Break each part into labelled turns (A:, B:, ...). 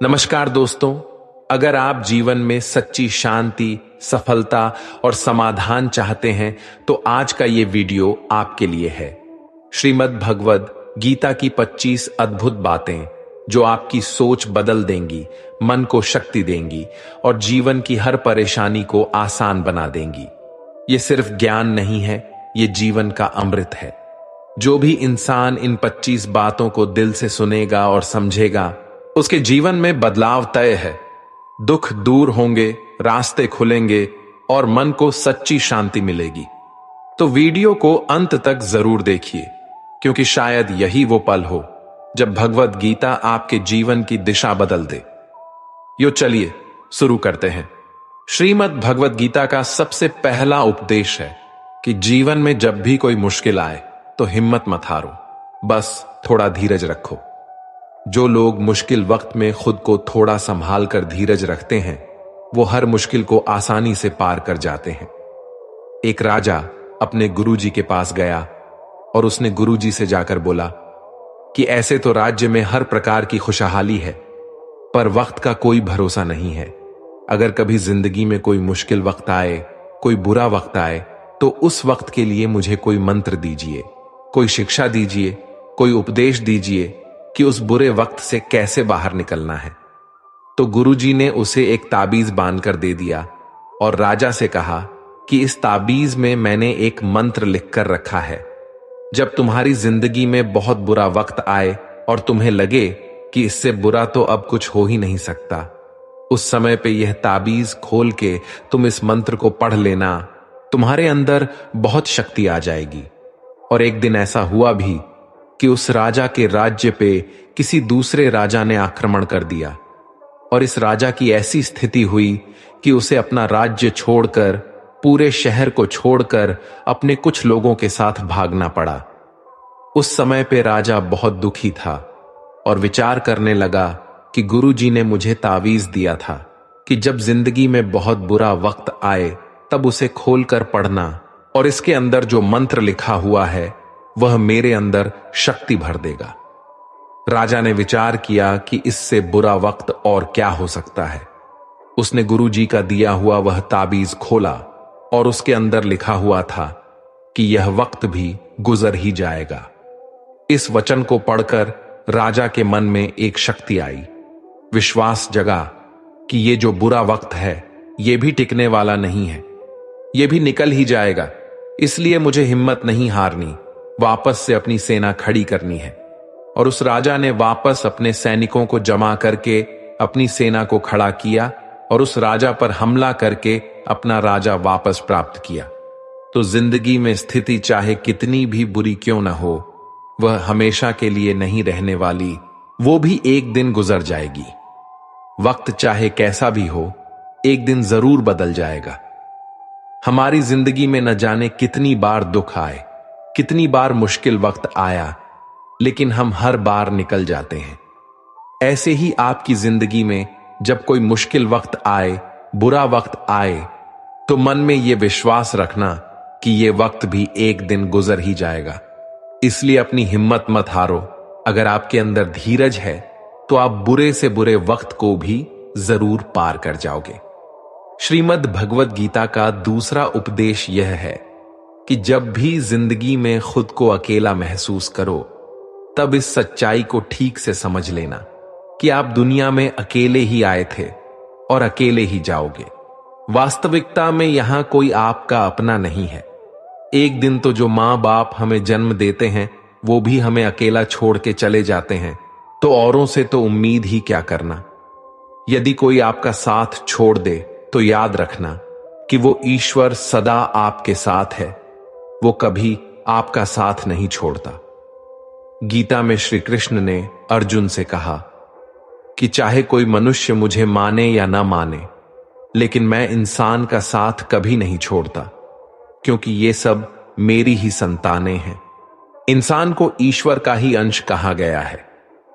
A: नमस्कार दोस्तों। अगर आप जीवन में सच्ची शांति, सफलता और समाधान चाहते हैं तो आज का ये वीडियो आपके लिए है। श्रीमद् भगवद गीता की 25 अद्भुत बातें जो आपकी सोच बदल देंगी, मन को शक्ति देंगी और जीवन की हर परेशानी को आसान बना देंगी। ये सिर्फ ज्ञान नहीं है, ये जीवन का अमृत है। जो भी इंसान इन 25 बातों को दिल से सुनेगा और समझेगा, उसके जीवन में बदलाव तय है। दुख दूर होंगे, रास्ते खुलेंगे और मन को सच्ची शांति मिलेगी। तो वीडियो को अंत तक जरूर देखिए, क्योंकि शायद यही वो पल हो जब भगवद गीता आपके जीवन की दिशा बदल दे। यो चलिए शुरू करते हैं। श्रीमद् भगवद गीता का सबसे पहला उपदेश है कि जीवन में जब भी कोई मुश्किल आए तो हिम्मत मत हारो, बस थोड़ा धीरज रखो। जो लोग मुश्किल वक्त में खुद को थोड़ा संभाल कर धीरज रखते हैं, वो हर मुश्किल को आसानी से पार कर जाते हैं। एक राजा अपने गुरुजी के पास गया और उसने गुरुजी से जाकर बोला कि ऐसे तो राज्य में हर प्रकार की खुशहाली है, पर वक्त का कोई भरोसा नहीं है। अगर कभी जिंदगी में कोई मुश्किल वक्त आए, कोई बुरा वक्त आए, तो उस वक्त के लिए मुझे कोई मंत्र दीजिए, कोई शिक्षा दीजिए, कोई उपदेश दीजिए कि उस बुरे वक्त से कैसे बाहर निकलना है। तो गुरुजी ने उसे एक ताबीज बांधकर दे दिया और राजा से कहा कि इस ताबीज में मैंने एक मंत्र लिखकर रखा है। जब तुम्हारी जिंदगी में बहुत बुरा वक्त आए और तुम्हें लगे कि इससे बुरा तो अब कुछ हो ही नहीं सकता, उस समय पे यह ताबीज खोल के तुम इस मंत्र को पढ़ लेना, तुम्हारे अंदर बहुत शक्ति आ जाएगी। और एक दिन ऐसा हुआ भी कि उस राजा के राज्य पे किसी दूसरे राजा ने आक्रमण कर दिया और इस राजा की ऐसी स्थिति हुई कि उसे अपना राज्य छोड़कर, पूरे शहर को छोड़कर अपने कुछ लोगों के साथ भागना पड़ा। उस समय पे राजा बहुत दुखी था और विचार करने लगा कि गुरुजी ने मुझे तावीज दिया था कि जब जिंदगी में बहुत बुरा वक्त आए तब उसे खोलकर पढ़ना और इसके अंदर जो मंत्र लिखा हुआ है वह मेरे अंदर शक्ति भर देगा। राजा ने विचार किया कि इससे बुरा वक्त और क्या हो सकता है। उसने गुरुजी का दिया हुआ वह ताबीज खोला और उसके अंदर लिखा हुआ था कि यह वक्त भी गुजर ही जाएगा। इस वचन को पढ़कर राजा के मन में एक शक्ति आई, विश्वास जगा कि ये जो बुरा वक्त है ये भी टिकने वाला नहीं है, ये भी निकल ही जाएगा। इसलिए मुझे हिम्मत नहीं हारनी, वापस से अपनी सेना खड़ी करनी है। और उस राजा ने वापस अपने सैनिकों को जमा करके अपनी सेना को खड़ा किया और उस राजा पर हमला करके अपना राजा वापस प्राप्त किया। तो जिंदगी में स्थिति चाहे कितनी भी बुरी क्यों न हो, वह हमेशा के लिए नहीं रहने वाली, वो भी एक दिन गुजर जाएगी। वक्त चाहे कैसा भी हो, एक दिन जरूर बदल जाएगा। हमारी जिंदगी में न जाने कितनी बार दुख आए, कितनी बार मुश्किल वक्त आया, लेकिन हम हर बार निकल जाते हैं। ऐसे ही आपकी जिंदगी में जब कोई मुश्किल वक्त आए, बुरा वक्त आए, तो मन में यह विश्वास रखना कि यह वक्त भी एक दिन गुजर ही जाएगा। इसलिए अपनी हिम्मत मत हारो। अगर आपके अंदर धीरज है तो आप बुरे से बुरे वक्त को भी जरूर पार कर जाओगे। श्रीमद् भगवद गीता का दूसरा उपदेश यह है कि जब भी जिंदगी में खुद को अकेला महसूस करो, तब इस सच्चाई को ठीक से समझ लेना कि आप दुनिया में अकेले ही आए थे और अकेले ही जाओगे। वास्तविकता में यहां कोई आपका अपना नहीं है। एक दिन तो जो मां बाप हमें जन्म देते हैं वो भी हमें अकेला छोड़ के चले जाते हैं, तो औरों से तो उम्मीद ही क्या करना। यदि कोई आपका साथ छोड़ दे तो याद रखना कि वो ईश्वर सदा आपके साथ है, वो कभी आपका साथ नहीं छोड़ता। गीता में श्री कृष्ण ने अर्जुन से कहा कि चाहे कोई मनुष्य मुझे माने या ना माने, लेकिन मैं इंसान का साथ कभी नहीं छोड़ता, क्योंकि ये सब मेरी ही संतानें हैं। इंसान को ईश्वर का ही अंश कहा गया है,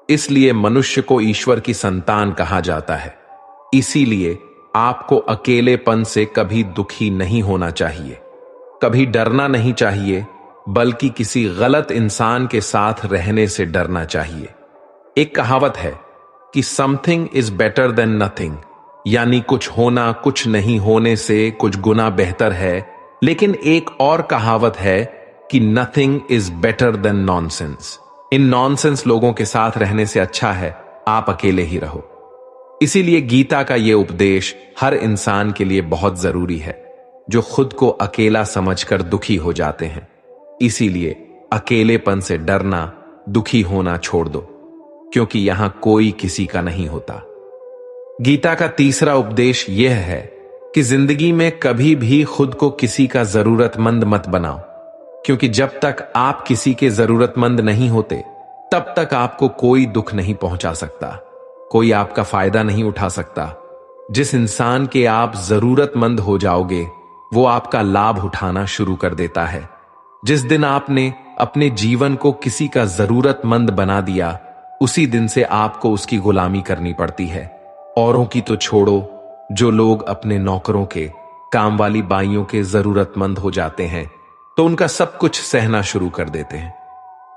A: इसलिए मनुष्य को ईश्वर की संतान कहा जाता है। इसीलिए आपको अकेलेपन से कभी दुखी नहीं होना चाहिए, कभी डरना नहीं चाहिए, बल्कि किसी गलत इंसान के साथ रहने से डरना चाहिए। एक कहावत है कि something is better than nothing, यानी कुछ होना कुछ नहीं होने से कुछ गुना बेहतर है। लेकिन एक और कहावत है कि nothing is better than nonsense. In nonsense लोगों के साथ रहने से अच्छा है आप अकेले ही रहो। इसीलिए गीता का यह उपदेश हर इंसान के लिए बहुत जरूरी है जो खुद को अकेला समझकर दुखी हो जाते हैं। इसीलिए अकेलेपन से डरना, दुखी होना छोड़ दो, क्योंकि यहां कोई किसी का नहीं होता। गीता का तीसरा उपदेश यह है कि जिंदगी में कभी भी खुद को किसी का जरूरतमंद मत बनाओ, क्योंकि जब तक आप किसी के जरूरतमंद नहीं होते तब तक आपको कोई दुख नहीं पहुंचा सकता, कोई आपका फायदा नहीं उठा सकता। जिस इंसान के आप जरूरतमंद हो जाओगे वो आपका लाभ उठाना शुरू कर देता है। जिस दिन आपने अपने जीवन को किसी का जरूरतमंद बना दिया उसी दिन से आपको उसकी गुलामी करनी पड़ती है। औरों की तो छोड़ो, जो लोग अपने नौकरों के, काम वाली बाइयों के जरूरतमंद हो जाते हैं तो उनका सब कुछ सहना शुरू कर देते हैं,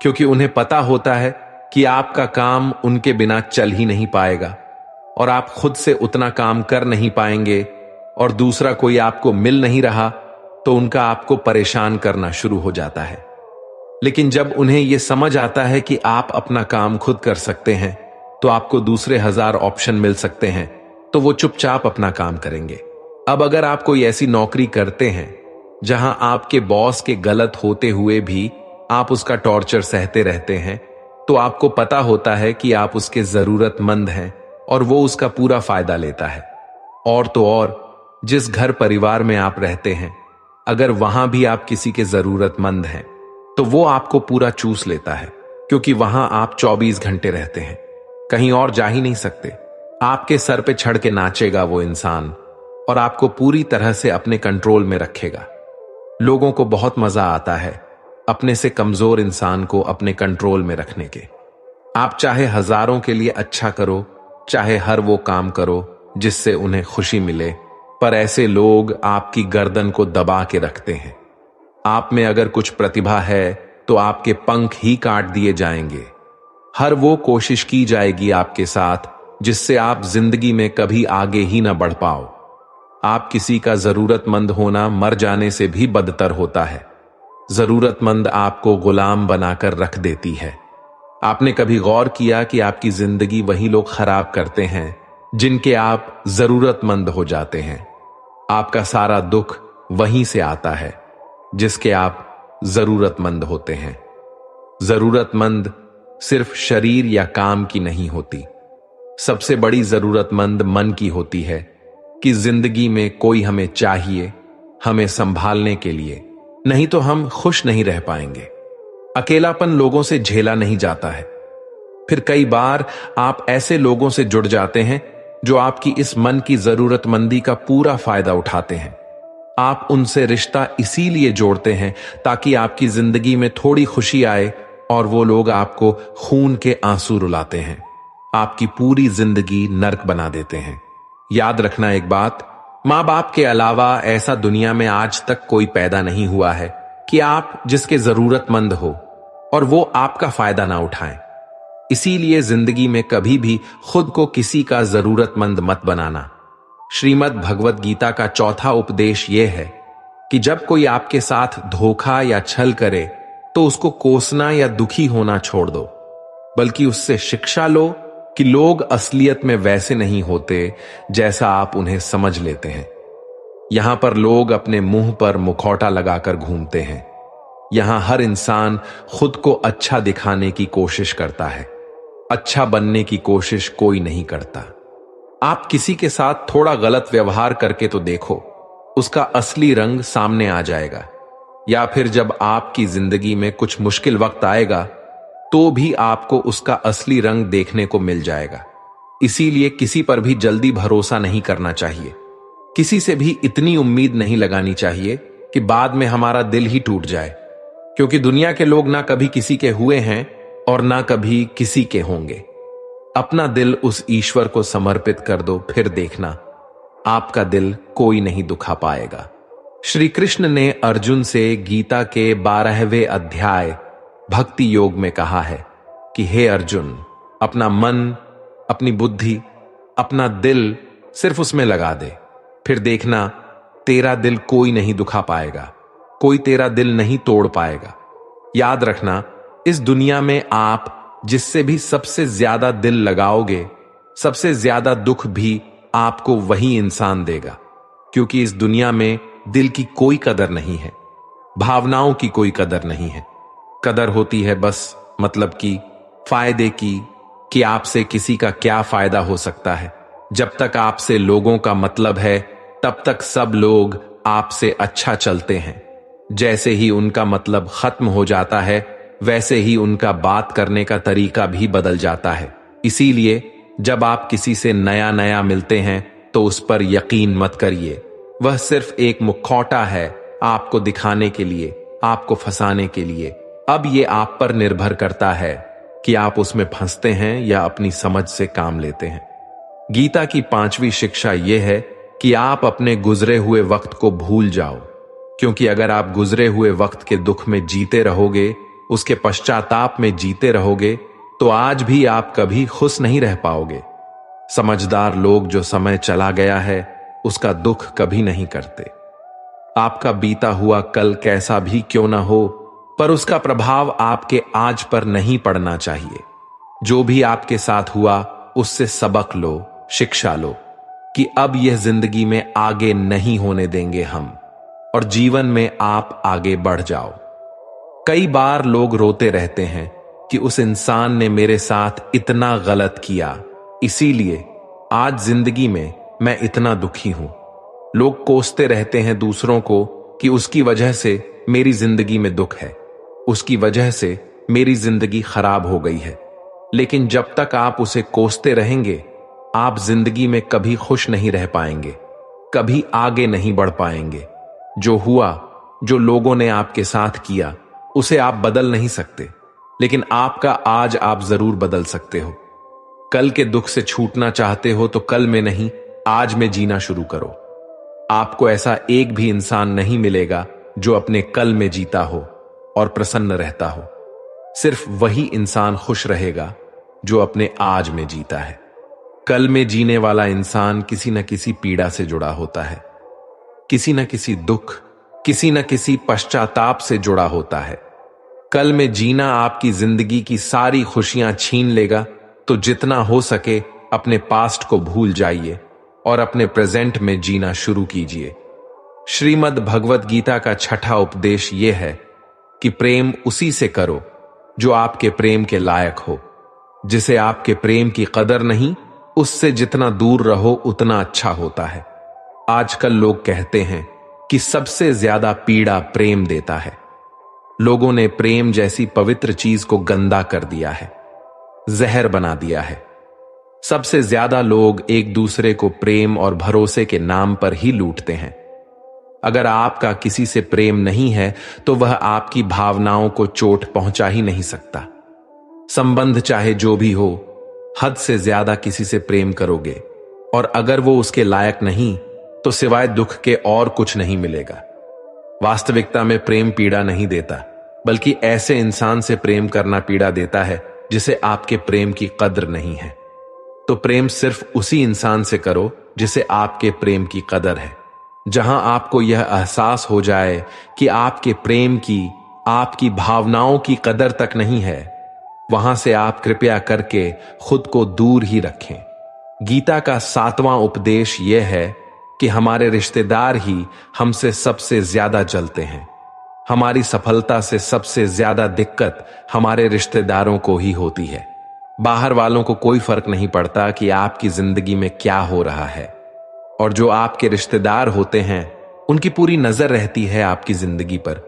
A: क्योंकि उन्हें पता होता है कि आपका काम उनके बिना चल ही नहीं पाएगा और आप खुद से उतना काम कर नहीं पाएंगे और दूसरा कोई आपको मिल नहीं रहा तो उनका आपको परेशान करना शुरू हो जाता है। लेकिन जब उन्हें यह समझ आता है कि आप अपना काम खुद कर सकते हैं तो आपको दूसरे 1000 ऑप्शन मिल सकते हैं, तो वो चुपचाप अपना काम करेंगे। अब अगर आप कोई ऐसी नौकरी करते हैं जहां आपके बॉस के गलत होते हुए भी आप उसका टॉर्चर सहते रहते हैं, तो आपको पता होता है कि आप उसके जरूरतमंद हैं और वो उसका पूरा फायदा लेता है। और तो और, जिस घर परिवार में आप रहते हैं अगर वहां भी आप किसी के जरूरतमंद हैं तो वो आपको पूरा चूस लेता है, क्योंकि वहां आप 24 घंटे रहते हैं, कहीं और जा ही नहीं सकते। आपके सर पे चढ़ के नाचेगा वो इंसान और आपको पूरी तरह से अपने कंट्रोल में रखेगा। लोगों को बहुत मजा आता है अपने से कमजोर इंसान को अपने कंट्रोल में रखने के। आप चाहे हजारों के लिए अच्छा करो, चाहे हर वो काम करो जिससे उन्हें खुशी मिले, पर ऐसे लोग आपकी गर्दन को दबा के रखते हैं। आप में अगर कुछ प्रतिभा है तो आपके पंख ही काट दिए जाएंगे। हर वो कोशिश की जाएगी आपके साथ जिससे आप जिंदगी में कभी आगे ही ना बढ़ पाओ। आप किसी का जरूरतमंद होना मर जाने से भी बदतर होता है। जरूरतमंद आपको गुलाम बनाकर रख देती है। आपने कभी गौर किया कि आपकी जिंदगी वही लोग खराब करते हैं जिनके आप जरूरतमंद हो जाते हैं। आपका सारा दुख वहीं से आता है जिसके आप जरूरतमंद होते हैं। जरूरतमंद सिर्फ शरीर या काम की नहीं होती, सबसे बड़ी जरूरतमंद मन की होती है कि जिंदगी में कोई हमें चाहिए, हमें संभालने के लिए, नहीं तो हम खुश नहीं रह पाएंगे। अकेलापन लोगों से झेला नहीं जाता है। फिर कई बार आप ऐसे लोगों से जुड़ जाते हैं जो आपकी इस मन की जरूरतमंदी का पूरा फायदा उठाते हैं। आप उनसे रिश्ता इसीलिए जोड़ते हैं ताकि आपकी जिंदगी में थोड़ी खुशी आए, और वो लोग आपको खून के आंसू रुलाते हैं, आपकी पूरी जिंदगी नर्क बना देते हैं। याद रखना एक बात, मां बाप के अलावा ऐसा दुनिया में आज तक कोई पैदा नहीं हुआ है कि आप जिसके जरूरतमंद हो और वो आपका फायदा ना उठाएं। इसीलिए जिंदगी में कभी भी खुद को किसी का जरूरतमंद मत बनाना। श्रीमद् भगवत गीता का चौथा उपदेश यह है कि जब कोई आपके साथ धोखा या छल करे तो उसको कोसना या दुखी होना छोड़ दो, बल्कि उससे शिक्षा लो कि लोग असलियत में वैसे नहीं होते जैसा आप उन्हें समझ लेते हैं। यहां पर लोग अपने मुंह पर मुखौटा लगाकर घूमते हैं। यहां हर इंसान खुद को अच्छा दिखाने की कोशिश करता है, अच्छा बनने की कोशिश कोई नहीं करता। आप किसी के साथ थोड़ा गलत व्यवहार करके तो देखो, उसका असली रंग सामने आ जाएगा। या फिर जब आपकी जिंदगी में कुछ मुश्किल वक्त आएगा तो भी आपको उसका असली रंग देखने को मिल जाएगा। इसीलिए किसी पर भी जल्दी भरोसा नहीं करना चाहिए। किसी से भी इतनी उम्मीद नहीं लगानी चाहिए कि बाद में हमारा दिल ही टूट जाए, क्योंकि दुनिया के लोग ना कभी किसी के हुए हैं और ना कभी किसी के होंगे। अपना दिल उस ईश्वर को समर्पित कर दो, फिर देखना आपका दिल कोई नहीं दुखा पाएगा। श्री कृष्ण ने अर्जुन से गीता के 12वें अध्याय भक्ति योग में कहा है कि हे अर्जुन, अपना मन, अपनी बुद्धि, अपना दिल सिर्फ उसमें लगा दे। फिर देखना, तेरा दिल कोई नहीं दुखा पाएगा, कोई तेरा दिल नहीं तोड़ पाएगा। याद रखना, इस दुनिया में आप जिससे भी सबसे ज्यादा दिल लगाओगे, सबसे ज्यादा दुख भी आपको वही इंसान देगा। क्योंकि इस दुनिया में दिल की कोई कदर नहीं है, भावनाओं की कोई कदर नहीं है। कदर होती है बस मतलब की, फायदे की, कि आपसे किसी का क्या फायदा हो सकता है। जब तक आपसे लोगों का मतलब है, तब तक सब लोग आपसे अच्छा चलते हैं। जैसे ही उनका मतलब खत्म हो जाता है, वैसे ही उनका बात करने का तरीका भी बदल जाता है। इसीलिए जब आप किसी से नया नया मिलते हैं तो उस पर यकीन मत करिए। वह सिर्फ एक मुखौटा है आपको दिखाने के लिए, आपको फंसाने के लिए। अब यह आप पर निर्भर करता है कि आप उसमें फंसते हैं या अपनी समझ से काम लेते हैं। गीता की 5वीं शिक्षा यह है कि आप अपने गुजरे हुए वक्त को भूल जाओ। क्योंकि अगर आप गुजरे हुए वक्त के दुख में जीते रहोगे, उसके पश्चाताप में जीते रहोगे, तो आज भी आप कभी खुश नहीं रह पाओगे। समझदार लोग जो समय चला गया है उसका दुख कभी नहीं करते। आपका बीता हुआ कल कैसा भी क्यों ना हो, पर उसका प्रभाव आपके आज पर नहीं पड़ना चाहिए। जो भी आपके साथ हुआ उससे सबक लो, शिक्षा लो कि अब यह जिंदगी में आगे नहीं होने देंगे हम, और जीवन में आप आगे बढ़ जाओ। कई बार लोग रोते रहते हैं कि उस इंसान ने मेरे साथ इतना गलत किया, इसीलिए आज जिंदगी में मैं इतना दुखी हूं। लोग कोसते रहते हैं दूसरों को कि उसकी वजह से मेरी जिंदगी में दुख है, उसकी वजह से मेरी जिंदगी खराब हो गई है। लेकिन जब तक आप उसे कोसते रहेंगे, आप जिंदगी में कभी खुश नहीं रह पाएंगे, कभी आगे नहीं बढ़ पाएंगे। जो हुआ, जो लोगों ने आपके साथ किया, उसे आप बदल नहीं सकते, लेकिन आपका आज आप जरूर बदल सकते हो। कल के दुख से छूटना चाहते हो तो कल में नहीं, आज में जीना शुरू करो। आपको ऐसा एक भी इंसान नहीं मिलेगा जो अपने कल में जीता हो और प्रसन्न रहता हो। सिर्फ वही इंसान खुश रहेगा जो अपने आज में जीता है। कल में जीने वाला इंसान किसी न किसी पीड़ा से जुड़ा होता है, किसी न किसी दुख, किसी न किसी पश्चाताप से जुड़ा होता है। कल में जीना आपकी जिंदगी की सारी खुशियां छीन लेगा, तो जितना हो सके अपने पास्ट को भूल जाइए और अपने प्रेजेंट में जीना शुरू कीजिए। श्रीमद् भगवत गीता का 6ठा उपदेश यह है कि प्रेम उसी से करो जो आपके प्रेम के लायक हो। जिसे आपके प्रेम की कदर नहीं, उससे जितना दूर रहो उतना अच्छा होता है। आजकल लोग कहते हैं कि सबसे ज्यादा पीड़ा प्रेम देता है। लोगों ने प्रेम जैसी पवित्र चीज को गंदा कर दिया है, जहर बना दिया है। सबसे ज्यादा लोग एक दूसरे को प्रेम और भरोसे के नाम पर ही लूटते हैं। अगर आपका किसी से प्रेम नहीं है तो वह आपकी भावनाओं को चोट पहुंचा ही नहीं सकता। संबंध चाहे जो भी हो, हद से ज्यादा किसी से प्रेम करोगे और अगर वो उसके लायक नहीं तो सिवाय दुख के और कुछ नहीं मिलेगा। वास्तविकता में प्रेम पीड़ा नहीं देता, बल्कि ऐसे इंसान से प्रेम करना पीड़ा देता है जिसे आपके प्रेम की कद्र नहीं है। तो प्रेम सिर्फ उसी इंसान से करो जिसे आपके प्रेम की कदर है। जहां आपको यह एहसास हो जाए कि आपके प्रेम की, आपकी भावनाओं की कदर तक नहीं है, वहां से आप कृपया करके खुद को दूर ही रखें। गीता का 7वां उपदेश यह है कि हमारे रिश्तेदार ही हमसे सबसे ज्यादा जलते हैं। हमारी सफलता से सबसे ज्यादा दिक्कत हमारे रिश्तेदारों को ही होती है। बाहर वालों को कोई फर्क नहीं पड़ता कि आपकी जिंदगी में क्या हो रहा है, और जो आपके रिश्तेदार होते हैं उनकी पूरी नजर रहती है आपकी जिंदगी पर।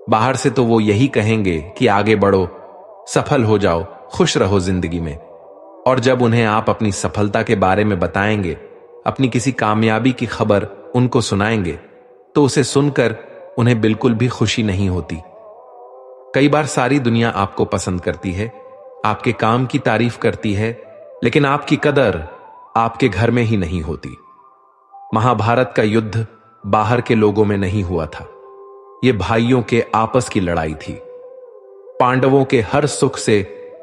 A: बाहर से तो वो यही कहेंगे कि आगे बढ़ो, सफल हो जाओ, खुश रहो जिंदगी में। और जब उन्हें आप अपनी सफलता के बारे में बताएंगे, अपनी किसी कामयाबी की खबर उनको सुनाएंगे, तो उसे सुनकर उन्हें बिल्कुल भी खुशी नहीं होती। कई बार सारी दुनिया आपको पसंद करती है, आपके काम की तारीफ करती है, लेकिन आपकी कदर आपके घर में ही नहीं होती। महाभारत का युद्ध बाहर के लोगों में नहीं हुआ था, यह भाइयों के आपस की लड़ाई थी। पांडवों के हर सुख से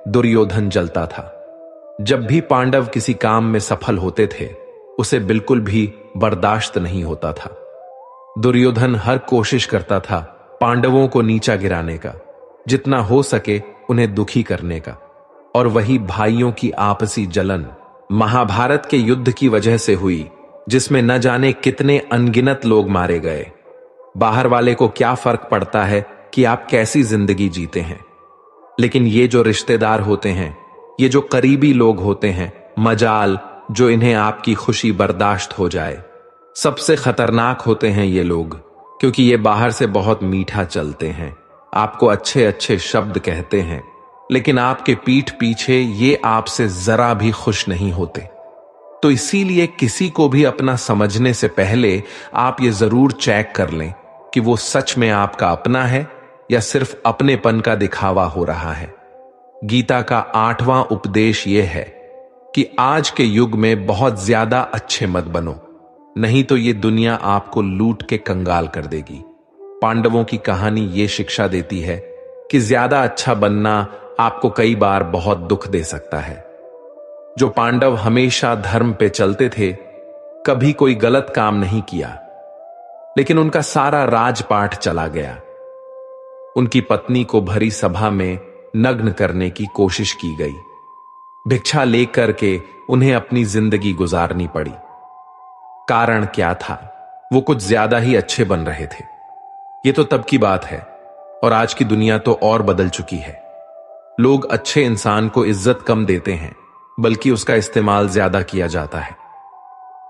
A: दुर्योधन जलता था, जब भी पांडव किसी काम में सफल होते थे, उसे बिल्कुल भी बर्दाश्त नहीं होता था। दुर्योधन हर कोशिश करता था पांडवों को नीचा गिराने का, जितना हो सके उन्हें दुखी करने का। और वही भाइयों की आपसी जलन महाभारत के युद्ध की वजह से हुई, जिसमें न जाने कितने अनगिनत लोग मारे गए। बाहर वाले को क्या फर्क पड़ता है कि आप कैसी जिंदगी जीते हैं, लेकिन ये जो रिश्तेदार होते हैं, ये जो करीबी लोग होते हैं, मजाल जो इन्हें आपकी खुशी बर्दाश्त हो जाए। सबसे खतरनाक होते हैं ये लोग, क्योंकि ये बाहर से बहुत मीठा चलते हैं, आपको अच्छे अच्छे शब्द कहते हैं, लेकिन आपके पीठ पीछे ये आपसे जरा भी खुश नहीं होते। तो इसीलिए किसी को भी अपना समझने से पहले आप ये जरूर चेक कर लें कि वो सच में आपका अपना है या सिर्फ अपनेपन का दिखावा हो रहा है। गीता का 8वां उपदेश यह है कि आज के युग में बहुत ज्यादा अच्छे मत बनो, नहीं तो ये दुनिया आपको लूट के कंगाल कर देगी। पांडवों की कहानी ये शिक्षा देती है कि ज्यादा अच्छा बनना आपको कई बार बहुत दुख दे सकता है। जो पांडव हमेशा धर्म पे चलते थे, कभी कोई गलत काम नहीं किया, लेकिन उनका सारा राजपाट चला गया। उनकी पत्नी को भरी सभा में नग्न करने की कोशिश की गई। भिक्षा लेकर के उन्हें अपनी जिंदगी गुजारनी पड़ी। कारण क्या था? वो कुछ ज्यादा ही अच्छे बन रहे थे। ये तो तब की बात है, और आज की दुनिया तो और बदल चुकी है। लोग अच्छे इंसान को इज्जत कम देते हैं, बल्कि उसका इस्तेमाल ज्यादा किया जाता है।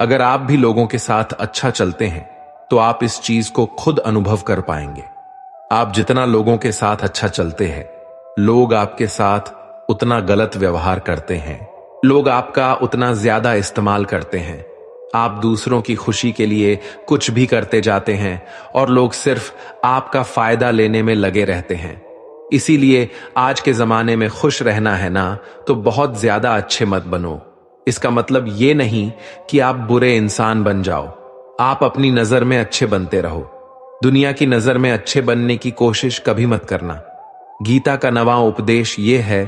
A: अगर आप भी लोगों के साथ अच्छा चलते हैं, तो आप इस चीज को खुद अनुभव कर पाएंगे। आप जितना लोगों के साथ अच्छा चलते हैं, लोग आपके साथ उतना गलत व्यवहार करते हैं, लोग आपका उतना ज्यादा इस्तेमाल करते हैं। आप दूसरों की खुशी के लिए कुछ भी करते जाते हैं, और लोग सिर्फ आपका फायदा लेने में लगे रहते हैं। इसीलिए आज के जमाने में खुश रहना है ना, तो बहुत ज्यादा अच्छे मत बनो। इसका मतलब ये नहीं कि आप बुरे इंसान बन जाओ, आप अपनी नजर में अच्छे बनते रहो। दुनिया की नजर में अच्छे बनने की कोशिश कभी मत करना। गीता का 9वां उपदेश यह है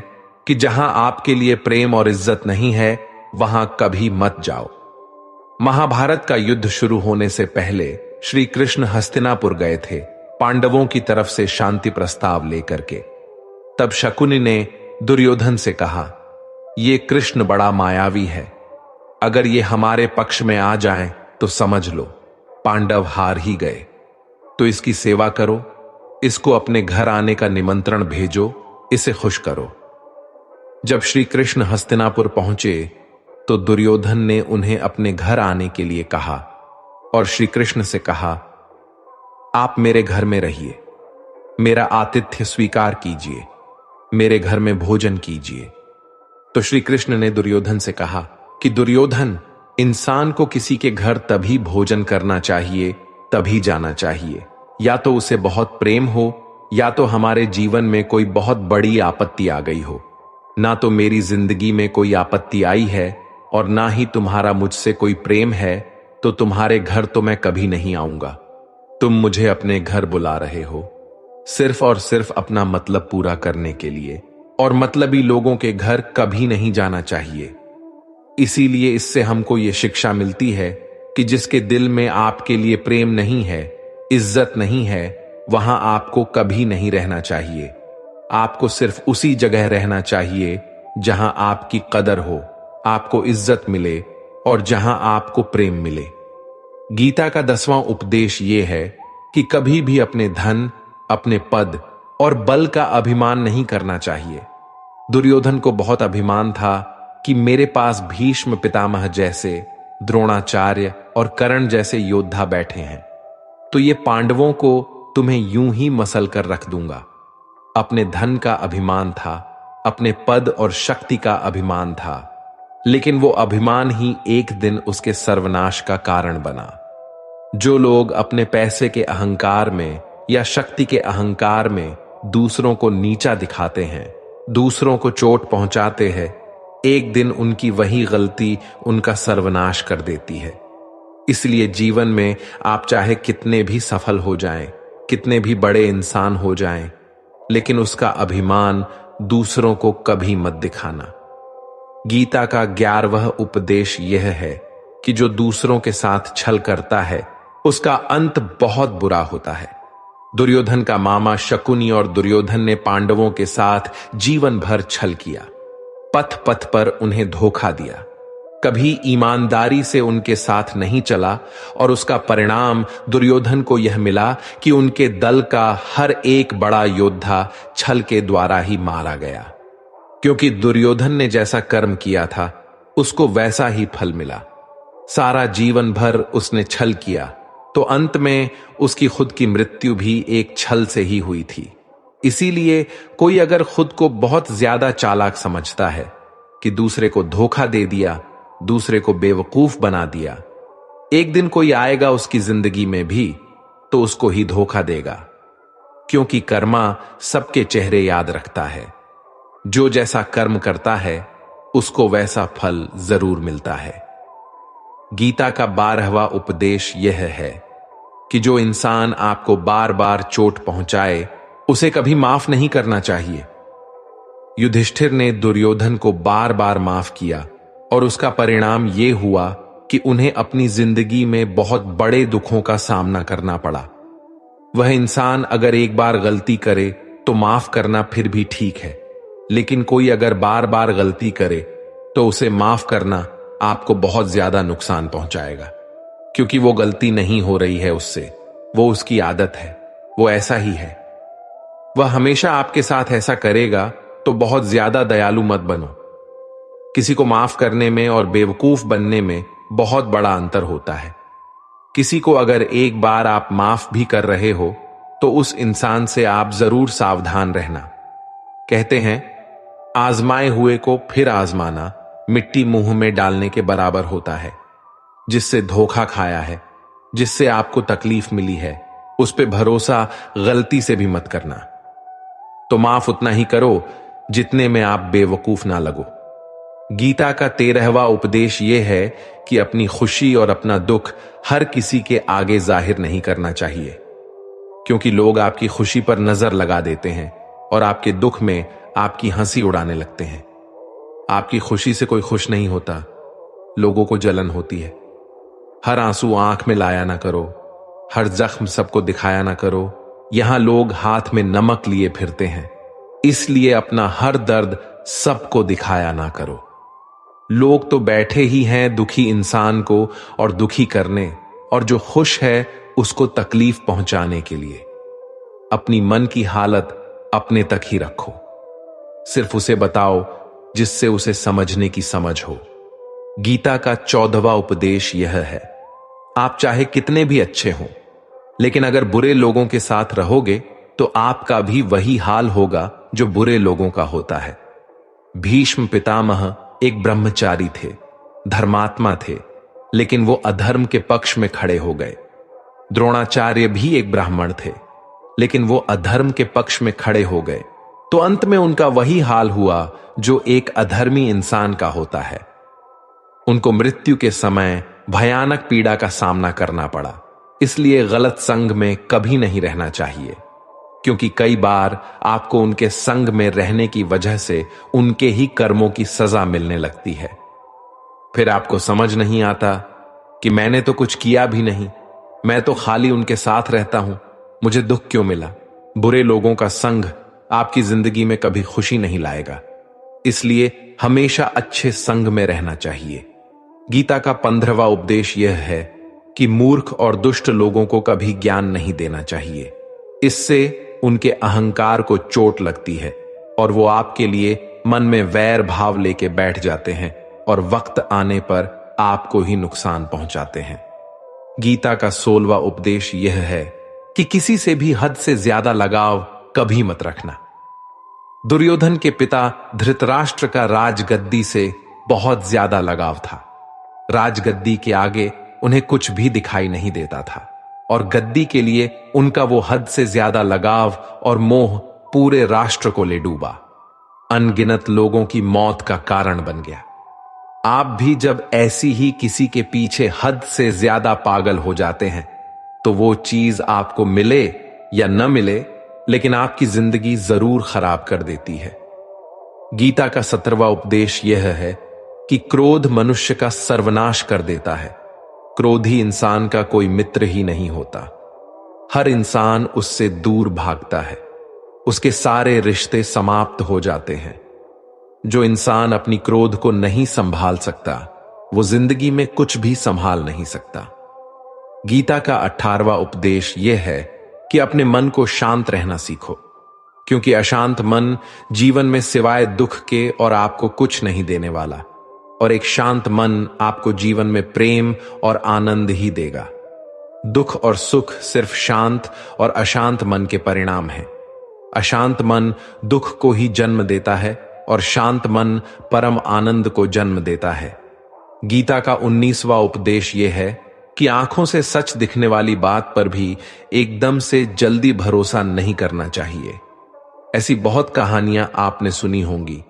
A: कि जहां आपके लिए प्रेम और इज्जत नहीं है, वहां कभी मत जाओ। महाभारत का युद्ध शुरू होने से पहले श्री कृष्ण हस्तिनापुर गए थे, पांडवों की तरफ से शांति प्रस्ताव लेकर के। तब शकुनि ने दुर्योधन से कहा, ये कृष्ण बड़ा मायावी है, अगर ये हमारे पक्ष में आ जाएं तो समझ लो पांडव हार ही गए। तो इसकी सेवा करो, इसको अपने घर आने का निमंत्रण भेजो, इसे खुश करो। जब श्री कृष्ण हस्तिनापुर पहुंचे, तो दुर्योधन ने उन्हें अपने घर आने के लिए कहा और श्री कृष्ण से कहा, आप मेरे घर में रहिए, मेरा आतिथ्य स्वीकार कीजिए, मेरे घर में भोजन कीजिए। तो श्री कृष्ण ने दुर्योधन से कहा कि दुर्योधन, इंसान को किसी के घर तभी भोजन करना चाहिए, तभी जाना चाहिए, या तो उसे बहुत प्रेम हो, या तो हमारे जीवन में कोई बहुत बड़ी आपत्ति आ गई हो। ना तो मेरी जिंदगी में कोई आपत्ति आई है, और ना ही तुम्हारा मुझसे कोई प्रेम है, तो तुम्हारे घर तो मैं कभी नहीं आऊंगा। तुम मुझे अपने घर बुला रहे हो सिर्फ और सिर्फ अपना मतलब पूरा करने के लिए, और मतलबी लोगों के घर कभी नहीं जाना चाहिए। इसीलिए इससे हमको ये शिक्षा मिलती है कि जिसके दिल में आपके लिए प्रेम नहीं है, इज्जत नहीं है, वहां आपको कभी नहीं रहना चाहिए। आपको सिर्फ उसी जगह रहना चाहिए जहां आपकी कदर हो, आपको इज्जत मिले, और जहां आपको प्रेम मिले। गीता का 10वां उपदेश यह है कि कभी भी अपने धन, अपने पद और बल का अभिमान नहीं करना चाहिए। दुर्योधन को बहुत अभिमान था कि मेरे पास भीष्म पितामह जैसे, द्रोणाचार्य और कर्ण जैसे योद्धा बैठे हैं, तो ये पांडवों को तुम्हें यूं ही मसल कर रख दूंगा। अपने धन का अभिमान था, अपने पद और शक्ति का अभिमान था, लेकिन वो अभिमान ही एक दिन उसके सर्वनाश का कारण बना। जो लोग अपने पैसे के अहंकार में या शक्ति के अहंकार में दूसरों को नीचा दिखाते हैं, दूसरों को चोट पहुंचाते हैं, एक दिन उनकी वही गलती उनका सर्वनाश कर देती है। इसलिए जीवन में आप चाहे कितने भी सफल हो जाएं, कितने भी बड़े इंसान हो जाएं, लेकिन उसका अभिमान दूसरों को कभी मत दिखाना। गीता का 11वां उपदेश यह है कि जो दूसरों के साथ छल करता है उसका अंत बहुत बुरा होता है। दुर्योधन का मामा शकुनी और दुर्योधन ने पांडवों के साथ जीवन भर छल किया, पथ पथ पर उन्हें धोखा दिया, कभी ईमानदारी से उनके साथ नहीं चला और उसका परिणाम दुर्योधन को यह मिला कि उनके दल का हर एक बड़ा योद्धा छल के द्वारा ही मारा गया। क्योंकि दुर्योधन ने जैसा कर्म किया था उसको वैसा ही फल मिला। सारा जीवन भर उसने छल किया तो अंत में उसकी खुद की मृत्यु भी एक छल से ही हुई थी। इसीलिए कोई अगर खुद को बहुत ज्यादा चालाक समझता है कि दूसरे को धोखा दे दिया, दूसरे को बेवकूफ बना दिया, एक दिन कोई आएगा उसकी जिंदगी में भी तो उसको ही धोखा देगा। क्योंकि कर्मा सबके चेहरे याद रखता है। जो जैसा कर्म करता है उसको वैसा फल जरूर मिलता है। गीता का 12वां उपदेश यह है कि जो इंसान आपको बार बार चोट पहुंचाए उसे कभी माफ नहीं करना चाहिए। युधिष्ठिर ने दुर्योधन को बार बार माफ किया और उसका परिणाम यह हुआ कि उन्हें अपनी जिंदगी में बहुत बड़े दुखों का सामना करना पड़ा। वह इंसान अगर एक बार गलती करे तो माफ करना फिर भी ठीक है, लेकिन कोई अगर बार बार गलती करे तो उसे माफ करना आपको बहुत ज्यादा नुकसान पहुंचाएगा। क्योंकि वो गलती नहीं हो रही है उससे, वो उसकी आदत है, वो ऐसा ही है। वह हमेशा आपके साथ ऐसा करेगा, तो बहुत ज्यादा दयालु मत बनो। किसी को माफ करने में और बेवकूफ बनने में बहुत बड़ा अंतर होता है। किसी को अगर एक बार आप माफ भी कर रहे हो तो उस इंसान से आप जरूर सावधान रहना। कहते हैं आजमाए हुए को फिर आजमाना मिट्टी मुंह में डालने के बराबर होता है। जिससे धोखा खाया है, जिससे आपको तकलीफ मिली है, उस पे भरोसा गलती से भी मत करना। तो माफ उतना ही करो जितने में आप बेवकूफ ना लगो। गीता का 13वां उपदेश यह है कि अपनी खुशी और अपना दुख हर किसी के आगे जाहिर नहीं करना चाहिए। क्योंकि लोग आपकी खुशी पर नजर लगा देते हैं और आपके दुख में आपकी हंसी उड़ाने लगते हैं। आपकी खुशी से कोई खुश नहीं होता, लोगों को जलन होती है। हर आंसू आंख में लाया ना करो, हर जख्म सबको दिखाया ना करो। यहां लोग हाथ में नमक लिए फिरते हैं, इसलिए अपना हर दर्द सबको दिखाया ना करो। लोग तो बैठे ही हैं दुखी इंसान को और दुखी करने, और जो खुश है उसको तकलीफ पहुंचाने के लिए। अपनी मन की हालत अपने तक ही रखो, सिर्फ उसे बताओ जिससे उसे समझने की समझ हो। गीता का 14वां उपदेश यह है, आप चाहे कितने भी अच्छे हों, लेकिन अगर बुरे लोगों के साथ रहोगे तो आपका भी वही हाल होगा जो बुरे लोगों का होता है। भीष्म पितामह एक ब्रह्मचारी थे, धर्मात्मा थे, लेकिन वो अधर्म के पक्ष में खड़े हो गए। द्रोणाचार्य भी एक ब्राह्मण थे, लेकिन वो अधर्म के पक्ष में खड़े हो गए, तो अंत में उनका वही हाल हुआ जो एक अधर्मी इंसान का होता है। उनको मृत्यु के समय भयानक पीड़ा का सामना करना पड़ा। इसलिए गलत संग में कभी नहीं रहना चाहिए, क्योंकि कई बार आपको उनके संग में रहने की वजह से उनके ही कर्मों की सजा मिलने लगती है। फिर आपको समझ नहीं आता कि मैंने तो कुछ किया भी नहीं, मैं तो खाली उनके साथ रहता हूं, मुझे दुख क्यों मिला। बुरे लोगों का संग आपकी जिंदगी में कभी खुशी नहीं लाएगा, इसलिए हमेशा अच्छे संग में रहना चाहिए। गीता का 15वां उपदेश यह है कि मूर्ख और दुष्ट लोगों को कभी ज्ञान नहीं देना चाहिए। इससे उनके अहंकार को चोट लगती है और वो आपके लिए मन में वैर भाव लेके बैठ जाते हैं और वक्त आने पर आपको ही नुकसान पहुंचाते हैं। गीता का 16वां उपदेश यह है कि किसी से भी हद से ज्यादा लगाव कभी मत रखना। दुर्योधन के पिता धृतराष्ट्र का राजगद्दी से बहुत ज्यादा लगाव था। राजगद्दी के आगे उन्हें कुछ भी दिखाई नहीं देता था और गद्दी के लिए उनका वो हद से ज्यादा लगाव और मोह पूरे राष्ट्र को ले डूबा, अनगिनत लोगों की मौत का कारण बन गया। आप भी जब ऐसी ही किसी के पीछे हद से ज्यादा पागल हो जाते हैं तो वो चीज आपको मिले या न मिले, लेकिन आपकी जिंदगी जरूर खराब कर देती है। गीता का 17वां उपदेश यह है कि क्रोध मनुष्य का सर्वनाश कर देता है। क्रोधी इंसान का कोई मित्र ही नहीं होता। हर इंसान उससे दूर भागता है। उसके सारे रिश्ते समाप्त हो जाते हैं। जो इंसान अपनी क्रोध को नहीं संभाल सकता, वो जिंदगी में कुछ भी संभाल नहीं सकता। गीता का 18वां उपदेश यह है कि अपने मन को शांत रहना सीखो, क्योंकि अशांत मन जीवन में सिवाय दुख के और आपको कुछ नहीं देने वाला, और एक शांत मन आपको जीवन में प्रेम और आनंद ही देगा। दुख और सुख सिर्फ शांत और अशांत मन के परिणाम हैं। अशांत मन दुख को ही जन्म देता है और शांत मन परम आनंद को जन्म देता है। गीता का 19वां उपदेश यह है कि आंखों से सच दिखने वाली बात पर भी एकदम से जल्दी भरोसा नहीं करना चाहिए। ऐसी बहुत कहानियां आपने सुनी होंगी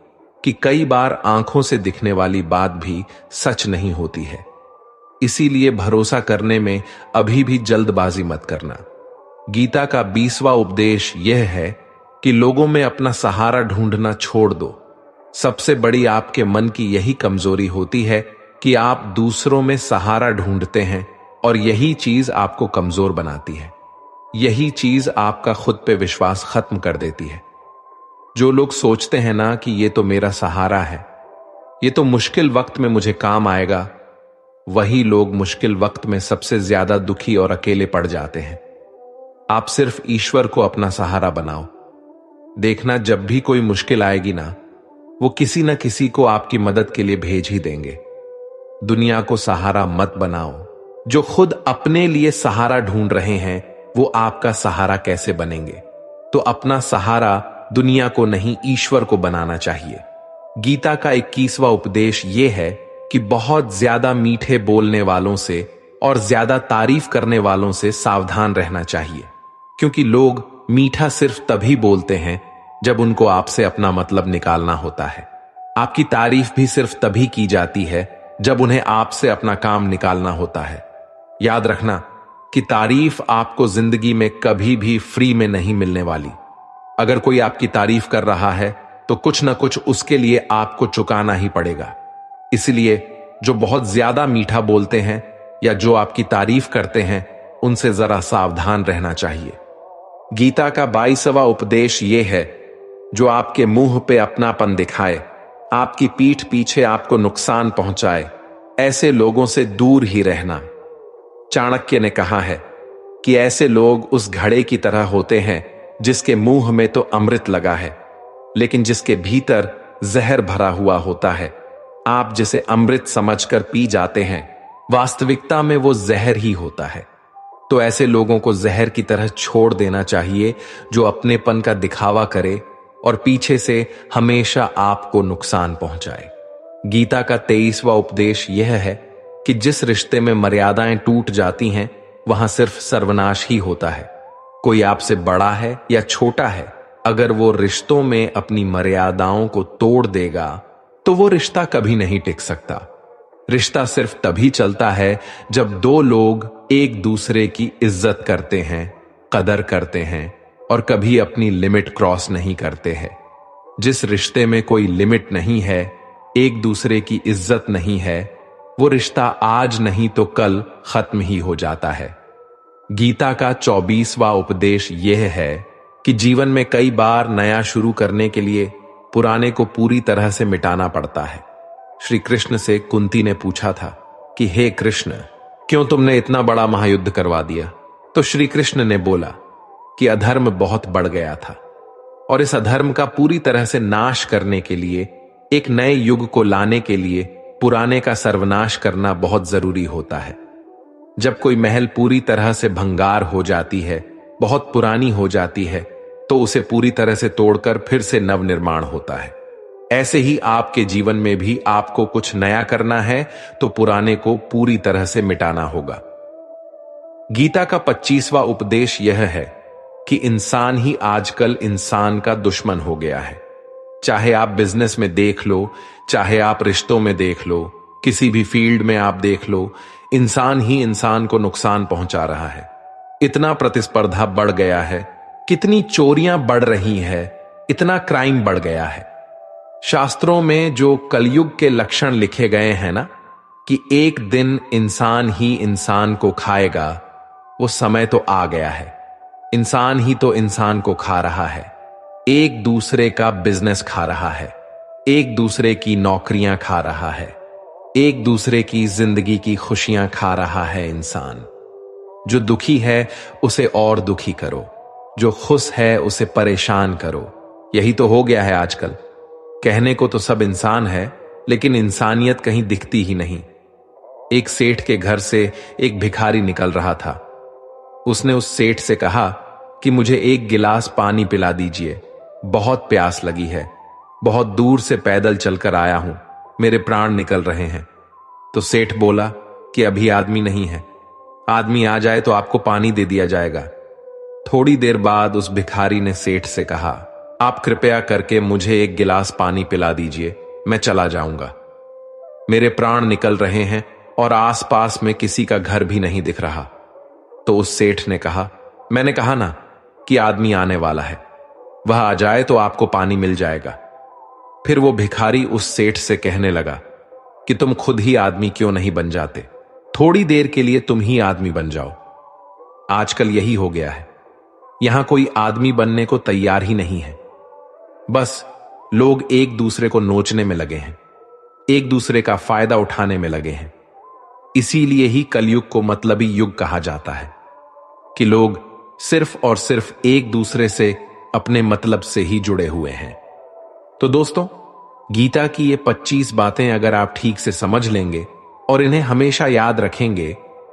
A: कि कई बार आंखों से दिखने वाली बात भी सच नहीं होती है। इसीलिए भरोसा करने में अभी भी जल्दबाजी मत करना। गीता का 20वां उपदेश यह है कि लोगों में अपना सहारा ढूंढना छोड़ दो। सबसे बड़ी आपके मन की यही कमजोरी होती है कि आप दूसरों में सहारा ढूंढते हैं, और यही चीज आपको कमजोर बनाती है। यही चीज आपका खुद पे विश्वास खत्म कर देती है। जो लोग सोचते हैं ना कि ये तो मेरा सहारा है, ये तो मुश्किल वक्त में मुझे काम आएगा, वही लोग मुश्किल वक्त में सबसे ज्यादा दुखी और अकेले पड़ जाते हैं। आप सिर्फ ईश्वर को अपना सहारा बनाओ। देखना, जब भी कोई मुश्किल आएगी ना, वो किसी न किसी को आपकी मदद के लिए भेज ही देंगे। दुनिया को सहारा मत बनाओ। जो खुद अपने लिए सहारा ढूंढ रहे हैं, वो आपका सहारा कैसे बनेंगे? तो अपना सहारा दुनिया को नहीं, ईश्वर को बनाना चाहिए। गीता का 21वां उपदेश यह है कि बहुत ज्यादा मीठे बोलने वालों से और ज्यादा तारीफ करने वालों से सावधान रहना चाहिए, क्योंकि लोग मीठा सिर्फ तभी बोलते हैं जब उनको आपसे अपना मतलब निकालना होता है। आपकी तारीफ भी सिर्फ तभी की जाती है जब उन्हें आपसे अपना काम निकालना होता है। याद रखना कि तारीफ आपको जिंदगी में कभी भी फ्री में नहीं मिलने वाली। अगर कोई आपकी तारीफ कर रहा है तो कुछ ना कुछ उसके लिए आपको चुकाना ही पड़ेगा। इसलिए जो बहुत ज्यादा मीठा बोलते हैं या जो आपकी तारीफ करते हैं, उनसे जरा सावधान रहना चाहिए। गीता का 22वां उपदेश यह है, जो आपके मुंह पे अपनापन दिखाए, आपकी पीठ पीछे आपको नुकसान पहुंचाए, ऐसे लोगों से दूर ही रहना। चाणक्य ने कहा है कि ऐसे लोग उस घड़े की तरह होते हैं जिसके मुंह में तो अमृत लगा है, लेकिन जिसके भीतर जहर भरा हुआ होता है। आप जिसे अमृत समझकर पी जाते हैं, वास्तविकता में वो जहर ही होता है। तो ऐसे लोगों को जहर की तरह छोड़ देना चाहिए, जो अपनेपन का दिखावा करे और पीछे से हमेशा आपको नुकसान पहुंचाए। गीता का 23वां उपदेश यह है कि जिस रिश्ते में मर्यादाएं टूट जाती हैं, वहां सिर्फ सर्वनाश ही होता है। कोई आपसे बड़ा है या छोटा है, अगर वो रिश्तों में अपनी मर्यादाओं को तोड़ देगा तो वो रिश्ता कभी नहीं टिक सकता। रिश्ता सिर्फ तभी चलता है जब दो लोग एक दूसरे की इज्जत करते हैं, कदर करते हैं और कभी अपनी लिमिट क्रॉस नहीं करते हैं। जिस रिश्ते में कोई लिमिट नहीं है, एक दूसरे की इज्जत नहीं है, वो रिश्ता आज नहीं तो कल खत्म ही हो जाता है। गीता का 24वां उपदेश यह है कि जीवन में कई बार नया शुरू करने के लिए पुराने को पूरी तरह से मिटाना पड़ता है। श्री कृष्ण से कुंती ने पूछा था कि हे कृष्ण, क्यों तुमने इतना बड़ा महायुद्ध करवा दिया? तो श्री कृष्ण ने बोला कि अधर्म बहुत बढ़ गया था, और इस अधर्म का पूरी तरह से नाश करने के लिए, एक नए युग को लाने के लिए पुराने का सर्वनाश करना बहुत जरूरी होता है। जब कोई महल पूरी तरह से भंगार हो जाती है, बहुत पुरानी हो जाती है, तो उसे पूरी तरह से तोड़कर फिर से नवनिर्माण होता है। ऐसे ही आपके जीवन में भी आपको कुछ नया करना है तो पुराने को पूरी तरह से मिटाना होगा। गीता का 25वां उपदेश यह है कि इंसान ही आजकल इंसान का दुश्मन हो गया है। चाहे आप बिजनेस में देख लो, चाहे आप रिश्तों में देख लो, किसी भी फील्ड में आप देख लो, इंसान ही इंसान को नुकसान पहुंचा रहा है। इतना प्रतिस्पर्धा बढ़ गया है, कितनी चोरियां बढ़ रही है, इतना क्राइम बढ़ गया है। शास्त्रों में जो कलयुग के लक्षण लिखे गए हैं ना, कि एक दिन इंसान ही इंसान को खाएगा, वो समय तो आ गया है। इंसान ही तो इंसान को खा रहा है, एक दूसरे का बिजनेस खा रहा है, एक दूसरे की नौकरियां खा रहा है, एक दूसरे की जिंदगी की खुशियां खा रहा है। इंसान जो दुखी है उसे और दुखी करो, जो खुश है उसे परेशान करो। यही तो हो गया है आजकल। कहने को तो सब इंसान है, लेकिन इंसानियत कहीं दिखती ही नहीं। एक सेठ के घर से एक भिखारी निकल रहा था। उसने उस सेठ से कहा कि मुझे एक गिलास पानी पिला दीजिए, बहुत प्यास लगी है, बहुत दूर से पैदल चलकर आया हूं, मेरे प्राण निकल रहे हैं। तो सेठ बोला कि अभी आदमी नहीं है, आदमी आ जाए तो आपको पानी दे दिया जाएगा। थोड़ी देर बाद उस भिखारी ने सेठ से कहा, आप कृपया करके मुझे एक गिलास पानी पिला दीजिए, मैं चला जाऊंगा, मेरे प्राण निकल रहे हैं और आसपास में किसी का घर भी नहीं दिख रहा। तो उस सेठ ने कहा, मैंने कहा ना कि आदमी आने वाला है, वह आ जाए तो आपको पानी मिल जाएगा। फिर वो भिखारी उस सेठ से कहने लगा कि तुम खुद ही आदमी क्यों नहीं बन जाते, थोड़ी देर के लिए तुम ही आदमी बन जाओ। आजकल यही हो गया है, यहां कोई आदमी बनने को तैयार ही नहीं है। बस लोग एक दूसरे को नोचने में लगे हैं, एक दूसरे का फायदा उठाने में लगे हैं। इसीलिए ही कलयुग को मतलबी युग कहा जाता है, कि लोग सिर्फ और सिर्फ एक दूसरे से अपने मतलब से ही जुड़े हुए हैं। तो दोस्तों, गीता की ये 25 बातें अगर आप ठीक से समझ लेंगे और इन्हें हमेशा याद रखेंगे,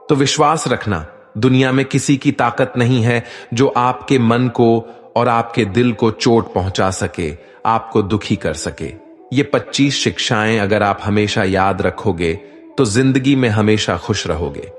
A: तो विश्वास रखना, दुनिया में किसी की ताकत नहीं है जो आपके मन को और आपके दिल को चोट पहुंचा सके, आपको दुखी कर सके। ये 25 शिक्षाएं अगर आप हमेशा याद रखोगे तो जिंदगी में हमेशा खुश रहोगे।